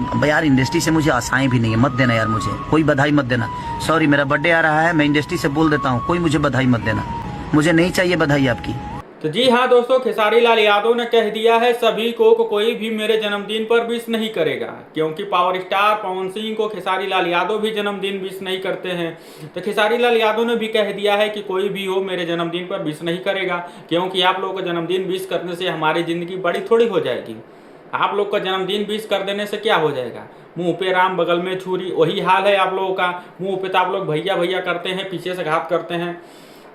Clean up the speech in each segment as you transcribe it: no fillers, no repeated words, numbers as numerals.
अब यार इंडस्ट्री से मुझे आशाएं भी नहीं है, मत देना यार, मुझे कोई बधाई मत देना। सॉरी, मेरा बर्थडे आ रहा है, मैं इंडस्ट्री से बोल देता हूँ, कोई मुझे बधाई मत देना, मुझे नहीं चाहिए बधाई आपकी। तो जी हाँ दोस्तों, खेसारी लाल यादव ने कह दिया है सभी को कोई भी मेरे जन्मदिन पर विश नहीं करेगा, क्योंकि पावर स्टार पवन सिंह को खेसारी लाल यादव भी जन्मदिन विश नहीं करते हैं। तो खेसारी लाल यादव ने भी कह दिया है कि कोई भी हो मेरे जन्मदिन पर विश नहीं करेगा, क्योंकि आप लोगों को जन्मदिन विश करने से हमारी ज़िंदगी बड़ी थोड़ी हो जाएगी। आप लोग का जन्मदिन विश कर देने से क्या हो जाएगा? मुंह पे राम बगल में छुरी, वही हाल है आप लोगों का। मुंह पे तो आप लोग भैया भैया करते हैं, पीछे से घात करते हैं।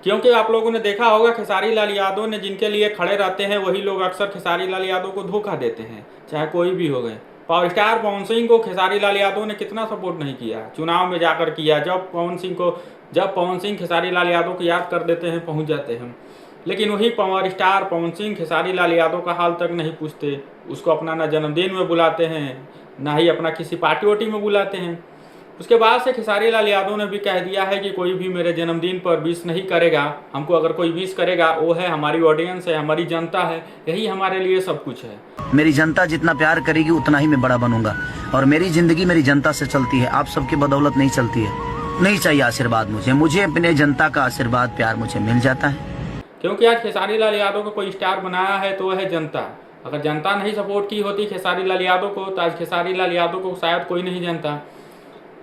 क्योंकि आप लोगों ने देखा होगा खेसारी लाल यादव ने जिनके लिए खड़े रहते हैं वही लोग अक्सर खेसारी लाल यादव को धोखा देते हैं, चाहे कोई भी हो गए। पावर स्टार पवन सिंह को खेसारी लाल यादव ने कितना सपोर्ट नहीं किया, चुनाव में जाकर किया। जब पवन सिंह खेसारी लाल यादव को याद कर देते हैं, पहुंच जाते हैं। लेकिन वही पावर स्टार पवन सिंह खेसारी लाल यादव का हाल तक नहीं पूछते, उसको अपना ना जन्मदिन में बुलाते हैं, ना ही अपना किसी पार्टी वार्टी में बुलाते हैं। उसके बाद से खेसारी लाल यादव ने भी कह दिया है कि कोई भी मेरे जन्मदिन पर विश नहीं करेगा। हमको अगर कोई विश करेगा वो है हमारी ऑडियंस है, हमारी जनता है, यही हमारे लिए सब कुछ है। मेरी जनता जितना प्यार करेगी उतना ही मैं बड़ा बनूंगा, और मेरी जिंदगी मेरी जनता से चलती है, आप सबकी बदौलत नहीं चलती है। नहीं चाहिए आशीर्वाद मुझे अपने जनता का आशीर्वाद प्यार मुझे मिल जाता है। क्योंकि आज खेसारी लाल यादव को कोई स्टार बनाया है तो वह है जनता। अगर जनता नहीं सपोर्ट की होती खेसारी लाल यादव को तो आज खेसारी लाल यादव को शायद कोई नहीं जानता।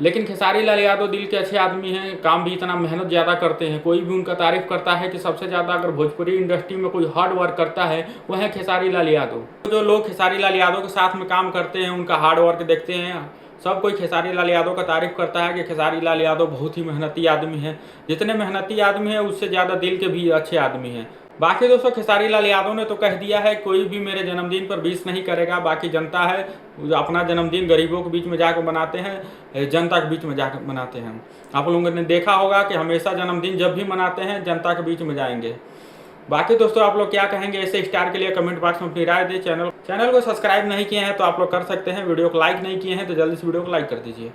लेकिन खेसारी लाल यादव दिल के अच्छे आदमी हैं, काम भी इतना मेहनत ज़्यादा करते हैं। कोई भी उनका तारीफ करता है कि सबसे ज़्यादा अगर भोजपुरी इंडस्ट्री में कोई हार्ड वर्क करता है वह है खेसारी लाल यादव। जो लोग खेसारी लाल यादव के साथ में काम करते हैं उनका हार्ड वर्क देखते हैं, सब कोई खेसारी लाल यादव का तारीफ करता है कि खेसारी लाल यादव बहुत ही मेहनती आदमी है। जितने मेहनती आदमी हैं उससे ज़्यादा दिल के भी अच्छे आदमी हैं। बाकी दोस्तों खेसारी लाल यादव ने तो कह दिया है कोई भी मेरे जन्मदिन पर विश नहीं करेगा। बाकी जनता है अपना जन्मदिन गरीबों के बीच में जाकर बनाते हैं, जनता के बीच में जाकर मनाते हैं। आप लोगों ने देखा होगा कि हमेशा जन्मदिन जब भी मनाते हैं जनता के बीच में जाएंगे। बाकी दोस्तों आप लोग क्या कहेंगे ऐसे स्टार के लिए कमेंट बॉक्स में अपनी राय दें। चैनल को सब्सक्राइब नहीं किए हैं तो आप लोग कर सकते हैं। वीडियो को लाइक नहीं किए हैं तो जल्दी से वीडियो को लाइक कर दीजिए।